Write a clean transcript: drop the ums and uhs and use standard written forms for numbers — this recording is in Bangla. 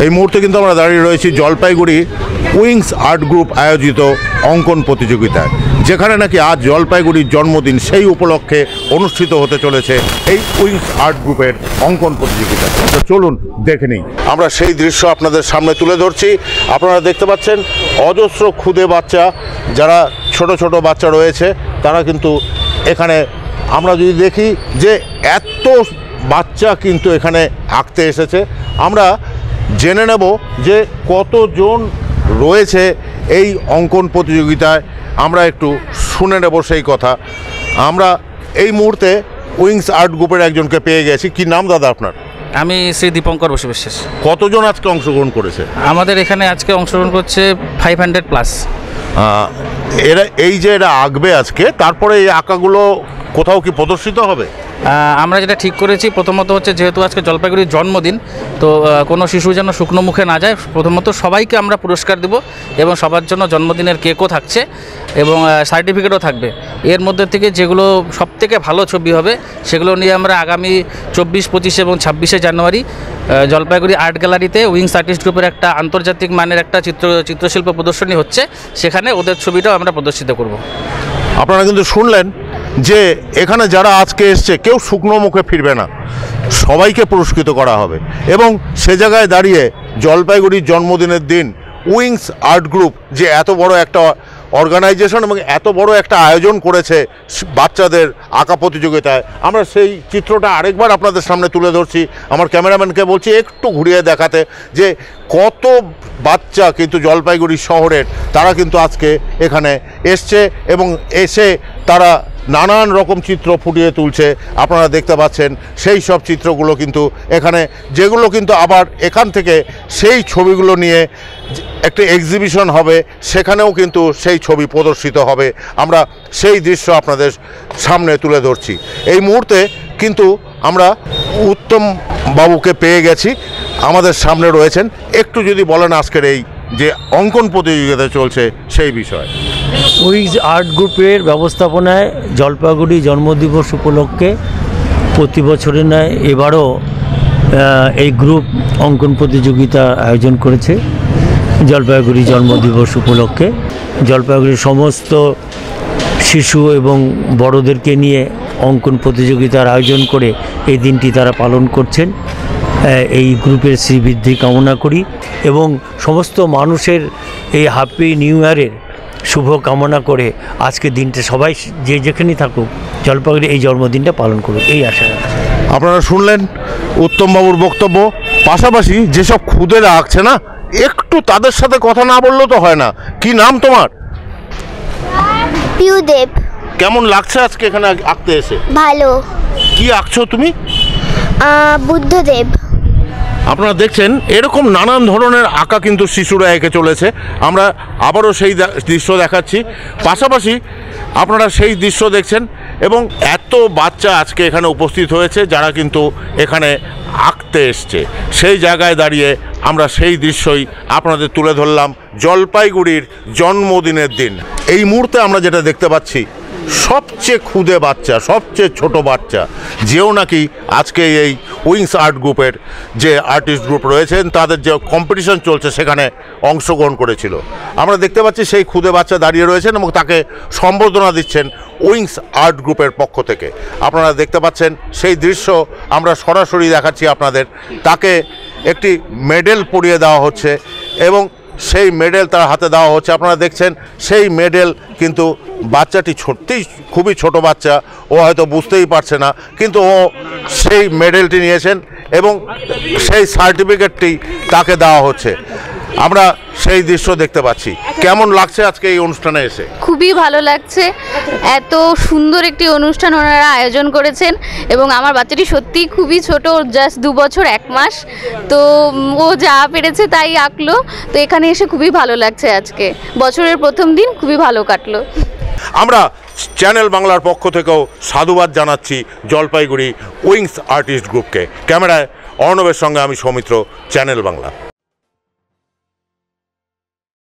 এই মুহূর্তে কিন্তু আমরা দাঁড়িয়ে রয়েছি জলপাইগুড়ি উইংস আর্ট গ্রুপ আয়োজিত অঙ্কন প্রতিযোগিতায়, যেখানে নাকি আজ জলপাইগুড়ির জন্মদিন, সেই উপলক্ষে অনুষ্ঠিত হতে চলেছে এই উইংস আর্ট গ্রুপের অঙ্কন প্রতিযোগিতা। তো চলুন দেখে নিই। আমরা সেই দৃশ্য আপনাদের সামনে তুলে ধরছি। আপনারা দেখতে পাচ্ছেন অজস্র ক্ষুদে বাচ্চা, যারা ছোট ছোট বাচ্চা রয়েছে, তারা কিন্তু এখানে, আমরা যদি দেখি যে এত বাচ্চা কিন্তু এখানে আঁকতে এসেছে। আমরা জেনে নেব যে কতজন রয়েছে এই অঙ্কন প্রতিযোগিতায়, আমরা একটু শুনে নেব সেই কথা। আমরা এই মুহূর্তে উইংস আর্ট গ্রুপের একজনকে পেয়ে গেছি। কি নাম দাদা আপনার? আমি শ্রী দীপঙ্কর বসু বিশ্বাস। কতজন আজকে অংশগ্রহণ করেছে? আমাদের এখানে আজকে অংশগ্রহণ করছে 500+। এরা এই যে এরা আঁকবে আজকে, তারপরে এই আঁকাগুলো কোথাও কি প্রদর্শিত হবে? আমরা যেটা ঠিক করেছি, প্রথমত হচ্ছে যেহেতু আজকে জলপাইগুড়ির জন্মদিন, তো কোনো শিশু যেন শুকনো মুখে না যায়। প্রথমত সবাইকে আমরা পুরস্কার দেব এবং সবার জন্য জন্মদিনের কেকও থাকছে এবং সার্টিফিকেটও থাকবে। এর মধ্যে থেকে যেগুলো সবথেকে ভালো ছবি হবে সেগুলো নিয়ে আমরা আগামী 24, 25 এবং 26শে জানুয়ারি জলপাইগুড়ি আর্ট গ্যালারিতে উইংস আর্টিস্ট গ্রুপের একটা আন্তর্জাতিক মানের একটা চিত্রশিল্প প্রদর্শনী হচ্ছে, সেখানে ওদের ছবিটাও আমরা প্রদর্শিত করব। আপনারা কিন্তু শুনলেন যে এখানে যারা আজকে এসছে কেউ শুকনো মুখে ফিরবে না, সবাইকে পুরস্কৃত করা হবে। এবং সে জায়গায় দাঁড়িয়ে জলপাইগুড়ির জন্মদিনের দিন উইংস আর্ট গ্রুপ যে এত বড় একটা অর্গানাইজেশন এবং এত বড় একটা আয়োজন করেছে বাচ্চাদের আঁকা প্রতিযোগিতায়, আমরা সেই চিত্রটা আরেকবার আপনাদের সামনে তুলে ধরছি। আমার ক্যামেরাম্যানকে বলছি একটু ঘুরিয়ে দেখাতে যে কত বাচ্চা কিন্তু জলপাইগুড়ি শহরের, তারা কিন্তু আজকে এখানে এসছে এবং এসে তারা নানান রকম চিত্র ফুটিয়ে তুলছে। আপনারা দেখতে পাচ্ছেন সেই সব চিত্রগুলো কিন্তু এখানে, যেগুলো কিন্তু আবার এখান থেকে সেই ছবিগুলো নিয়ে একটা এক্সিবিশন হবে, সেখানেও কিন্তু সেই ছবি প্রদর্শিত হবে। আমরা সেই দৃশ্য আপনাদের সামনে তুলে ধরছি। এই মুহূর্তে কিন্তু আমরা উত্তম বাবুকে পেয়ে গেছি, আমাদের সামনে রয়েছেন। একটু যদি বলেন আজকের এই যে অঙ্কন প্রতিযোগিতা চলছে সেই বিষয়। উইংস আর্ট গ্রুপের ব্যবস্থাপনায় জলপাইগুড়ি জন্মদিবস উপলক্ষে প্রতি বছরের ন্যায় এবারও এই গ্রুপ অঙ্কন প্রতিযোগিতা আয়োজন করেছে। জলপাইগুড়ি জন্মদিবস উপলক্ষে জলপাইগুড়ির সমস্ত শিশু এবং বড়দেরকে নিয়ে অঙ্কন প্রতিযোগিতার আয়োজন করে এই দিনটি তারা পালন করছেন। এই গ্রুপের শ্রীবৃদ্ধি কামনা করি এবং সমস্ত মানুষের এই হ্যাপি নিউ ইয়ারের শুভ কামনা করে আজকের দিনটা সবাই যে যেখানেই থাকুক জলপাইগুড়ি এই জন্মদিনটা পালন করুক, এই আশা রাখছি। আপনারা শুনলেন উত্তমবাবুর বক্তব্য। পাশাপাশি যেসব ক্ষুদেরা আঁকছে না, একটু তাদের সাথে কথা না বললেও তো হয় না। কি নাম তোমার? পিউদেব। কেমন লাগছে আজকে এখানে আঁকতে এসে? ভালো। কি আঁকছো তুমি? বুদ্ধদেব। আপনারা দেখছেন এরকম নানান ধরনের আঁকা কিন্তু শিশুরা এঁকে চলেছে। আমরা আবারও সেই দৃশ্য দেখাচ্ছি। পাশাপাশি আপনারা সেই দৃশ্য দেখছেন এবং এত বাচ্চা আজকে এখানে উপস্থিত হয়েছে যারা কিন্তু এখানে আঁকতে এসছে। সেই জায়গায় দাঁড়িয়ে আমরা সেই দৃশ্যই আপনাদের তুলে ধরলাম জলপাইগুড়ির জন্মদিনের দিন। এই মুহূর্তে আমরা যেটা দেখতে পাচ্ছি, সবচেয়ে ক্ষুদে বাচ্চা, সবচেয়ে ছোট বাচ্চা, যেও নাকি আজকে এই উইংস আর্ট গ্রুপের যে আর্টিস্ট গ্রুপ রয়েছেন তাদের যে কম্পিটিশন চলছে সেখানে অংশগ্রহণ করেছিল। আমরা দেখতে পাচ্ছি সেই ক্ষুদে বাচ্চা দাঁড়িয়ে রয়েছেন এবং তাকে সম্বর্ধনা দিচ্ছেন উইংস আর্ট গ্রুপের পক্ষ থেকে। আপনারা দেখতে পাচ্ছেন সেই দৃশ্য আমরা সরাসরি দেখাচ্ছি আপনাদের। তাকে একটি মেডেল পরিয়ে দেওয়া হচ্ছে এবং সেই মেডেল তার হাতে দেওয়া হচ্ছে। আপনারা দেখছেন সেই মেডেল কিন্তু বাচ্চাটি সত্যিই খুবই ছোট বাচ্চা, ও হয়তো বুঝতেই পারছে না, কিন্তু ও সেই মেডেলটি নিয়েছেন এবং সেই সার্টিফিকেটটি তাকে দেওয়া হচ্ছে। আমরা সেই দৃশ্য দেখতে পাচ্ছি। কেমন লাগছে আজকে এই অনুষ্ঠানে এসে? খুবই ভালো লাগছে। এত সুন্দর একটি অনুষ্ঠান ওনারা আয়োজন করেছেন এবং আমার বাচ্চাটি সত্যিই খুবই ছোট, জাস্ট 2 বছর 1 মাস। তো ও যা পেরেছে তাই আঁকলো। তো এখানে এসে খুবই ভালো লাগছে। আজকে বছরের প্রথম দিন খুবই ভালো কাটলো। আমরা চ্যানেল বাংলার পক্ষ থেকেও সাধুবাদ জানাচ্ছি জলপাইগুড়ি উইংস আর্টিস্ট গ্রুপকে। ক্যামেরায় অর্ণবের সঙ্গে আমি সৌমিত্র, চ্যানেল বাংলা।